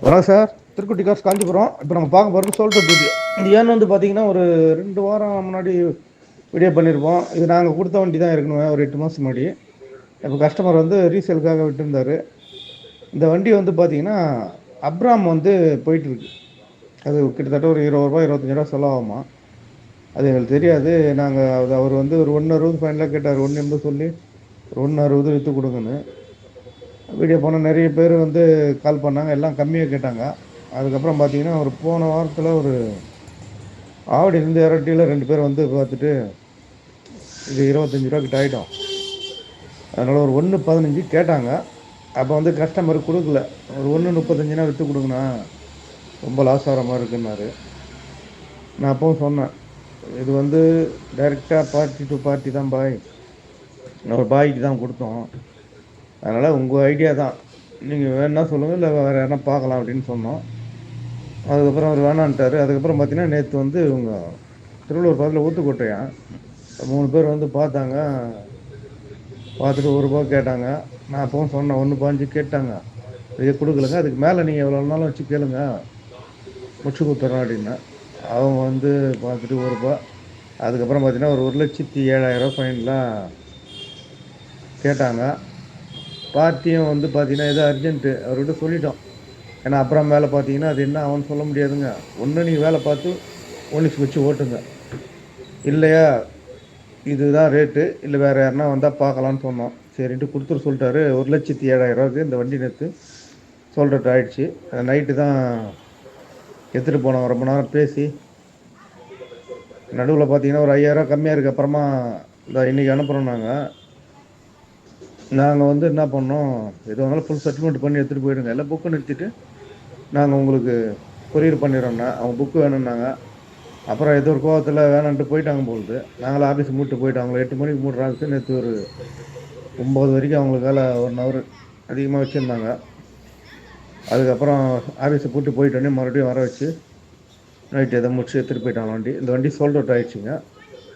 வணக்கம் சார், திருக்குட்டி காசு காஞ்சிபுரம். இப்போ நம்ம பார்க்க போகிறது சோல்டர் டியூட்டி. இந்த ஏன் வந்து பார்த்தீங்கன்னா ஒரு 2 வாரம் முன்னாடி வீடியோ பண்ணியிருப்போம். இது நாங்கள் கொடுத்த வண்டி தான் இருக்கணும், ஒரு 8 மாதம் முன்னாடி. இப்போ கஸ்டமர் வந்து ரீசேலுக்காக விட்டுருந்தார். இந்த வண்டி வந்து பார்த்தீங்கன்னா அப்ராம் வந்து போயிட்டுருக்கு. அது கிட்டத்தட்ட ஒரு ரூ. 20 ரூ. 25 செலவாகுமா. அது எங்களுக்கு தெரியாது. நாங்கள் அது அவர் வந்து ஒரு 160 ஃபைனலாக கேட்டார். 180 சொல்லி ஒரு 160 விற்று கொடுங்கன்னு வீடியோ போனால் நிறைய பேர் வந்து கால் பண்ணாங்க. எல்லாம் கம்மியாக கேட்டாங்க. அதுக்கப்புறம் பார்த்தீங்கன்னா ஒரு போன வாரத்தில் ஒரு ஆவடியிலேருந்து இரட்டியில் 2 பேர் வந்து பார்த்துட்டு இது 25 ரூபா கிட்ட ஆகிட்டோம். அதனால் ஒரு 1.15 கேட்டாங்க. அப்போ வந்து கஸ்டமர் கொடுக்கல. ஒரு 1.35னா விற்று கொடுங்கண்ணா, ரொம்ப லாஸ் ஆகிற மாதிரி இருக்குன்னாரு. நான் அப்பவும் சொன்னேன், இது வந்து டைரெக்டாக பார்ட்டி டு பார்ட்டி தான் பாய், ஒரு பாய்க்கு தான் கொடுத்தோம். அதனால் உங்கள் ஐடியா தான், நீங்கள் வேணா சொல்லுங்கள், இல்லை வேறு யாரா பார்க்கலாம் அப்படின்னு சொன்னோம். அதுக்கப்புறம் அவர் வேணான்ட்டார். அதுக்கப்புறம் பார்த்தீங்கன்னா நேற்று வந்து இவங்க திருவள்ளூர் பக்கத்தில் ஊத்துக்கோட்டையா 3 பேர் வந்து பார்த்தாங்க. பார்த்துட்டு ₹1 கேட்டாங்க. நான் அப்பவும் சொன்னேன், 1.15 கேட்டாங்க. இதை கொடுக்கலங்க, அதுக்கு மேலே நீங்கள் எவ்வளோ நாளும் வச்சு கேளுங்க, முடிச்சு கொடுத்துட்றோம் அப்படின்னேன். அவங்க வந்து பார்த்துட்டு ₹1. அதுக்கப்புறம் பார்த்தீங்கன்னா ஒரு 1,07,000 ஃபைனலாக கேட்டாங்க. பார்ட்டியும் வந்து பார்த்தீங்கன்னா ஏதோ அர்ஜென்ட்டு அவர்கிட்ட சொல்லிட்டோம். ஏன்னா அப்புறம் வேலை பார்த்தீங்கன்னா அது என்ன அவன் சொல்ல முடியாதுங்க. ஒன்று நீங்கள் வேலை பார்த்து ஓனிஸ் வச்சு ஓட்டுங்க, இல்லையா இதுதான் ரேட்டு, இல்லை வேறு யாருன்னா வந்தால் பார்க்கலான்னு சொன்னோம். சரின்ட்டு கொடுத்துட்டு சொல்லிட்டாரு. 1,07,000 இந்த வண்டி நேற்று சொல்கிறது ஆகிடுச்சு. நைட்டு தான் எடுத்துகிட்டு போனோம். ரொம்ப நேரம் பேசி நடுவில் பார்த்தீங்கன்னா ஒரு 5,000 கம்மியாக இருக்குது. அப்புறமா இந்த இன்றைக்கி அனுப்புகிறோம். நாங்கள் வந்து என்ன பண்ணோம், எது வந்தாலும் ஃபுல் செட்டில்மெண்ட் பண்ணி எடுத்துகிட்டு போயிடுங்க, எல்லாம் புக்கு நிறுத்திட்டு நாங்கள் உங்களுக்கு கொரியர் பண்ணிடுறோன்னா. அவங்க புக்கு வேணும்னாங்க. அப்புறம் ஏதோ ஒரு கோவத்தில் வேணான்ட்டு போயிட்டாங்க பொழுது. நாங்களும் ஆஃபீஸ் மூட்டு போயிட்டு அவங்கள 8 மணிக்கு மூடுறாங்க. நேற்று ஒரு 9 வரைக்கும் அவங்களுக்கு வேலை 1 ஹவர் அதிகமாக வச்சுருந்தாங்க. அதுக்கப்புறம் ஆஃபீஸை பூட்டி போயிட்டோன்னே மறுபடியும் வர வச்சு நைட்டு எதை முடிச்சு எடுத்துகிட்டு போயிட்டாங்க வண்டி. இந்த வண்டி சோல்ட் அவுட் ஆகிடுச்சிங்க.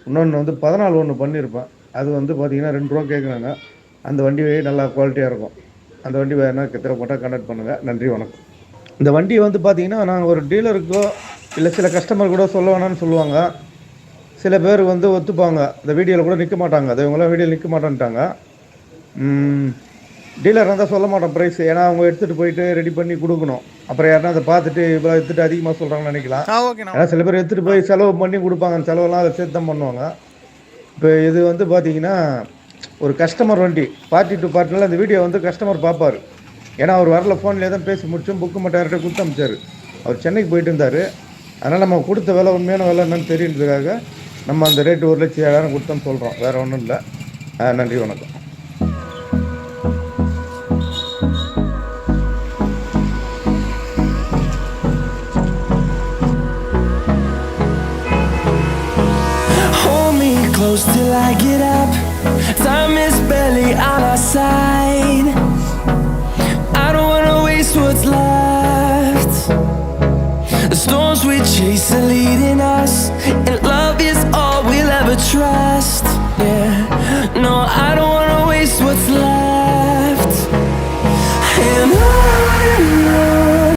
இன்னொன்று வந்து 14 ஒன்று பண்ணியிருப்பேன். அது வந்து பார்த்திங்கன்னா ₹2 கேட்குறாங்க. அந்த வண்டி நல்லா குவாலிட்டியாக இருக்கும். அந்த வண்டி வேணா தேவைப்பட்டால் கான்டாக்ட் பண்ணுங்கள். நன்றி, வணக்கம். இந்த வண்டி வந்து பார்த்திங்கன்னா நாங்கள் ஒரு டீலருக்கோ இல்லை சில கஸ்டமர் கூட சொல்ல வேணான்னு சொல்லுவாங்க. சில பேர் வந்து ஒத்துப்பாங்க, இந்த வீடியோவில் கூட நிற்க மாட்டாங்க. அது இவங்களாம் வீடியோவில் நிற்க மாட்டேன்ட்டாங்க. டீலர் இருந்தால் சொல்ல மாட்டோம் ப்ரைஸ், ஏன்னா அவங்க எடுத்துகிட்டு போயிட்டு ரெடி பண்ணி கொடுக்கணும். அப்புறம் யாருன்னா அதை பார்த்துட்டு இவ்வளோ எடுத்துகிட்டு அதிகமாக சொல்கிறாங்கன்னு நினைக்கலாம். ஏன்னா சில பேர் எடுத்துகிட்டு போய் செலவு பண்ணி கொடுப்பாங்க. அந்த செலவெல்லாம் அதை சேர்த்து தான் பண்ணுவாங்க. இப்போ இது வந்து பார்த்திங்கன்னா ஒரு கஸ்டமர் வண்டி, பார்ட்டி டு பார்ட்டினால அந்த வீடியோ வந்து கஸ்டமர் பார்ப்பார். ஏன்னா அவர் வரல, ஃபோன்லேயே தான் பேசி முடிச்சோம். புக்கு மட்டும் யார்கிட்ட கொடுத்து அனுப்பிச்சார். அவர் சென்னைக்கு போயிட்டு இருந்தார். அதனால் நம்ம கொடுத்த விலை உண்மையான விலை என்னன்னு தெரியுன்றதுக்காக நம்ம அந்த ரேட்டு 1,07,000 கொடுத்தோன்னு சொல்கிறோம். வேறு ஒன்றும் இல்லை. நன்றி, வணக்கம். Close till I get up. Time is barely on our side. I don't wanna waste what's left. The storms we chase are leading us.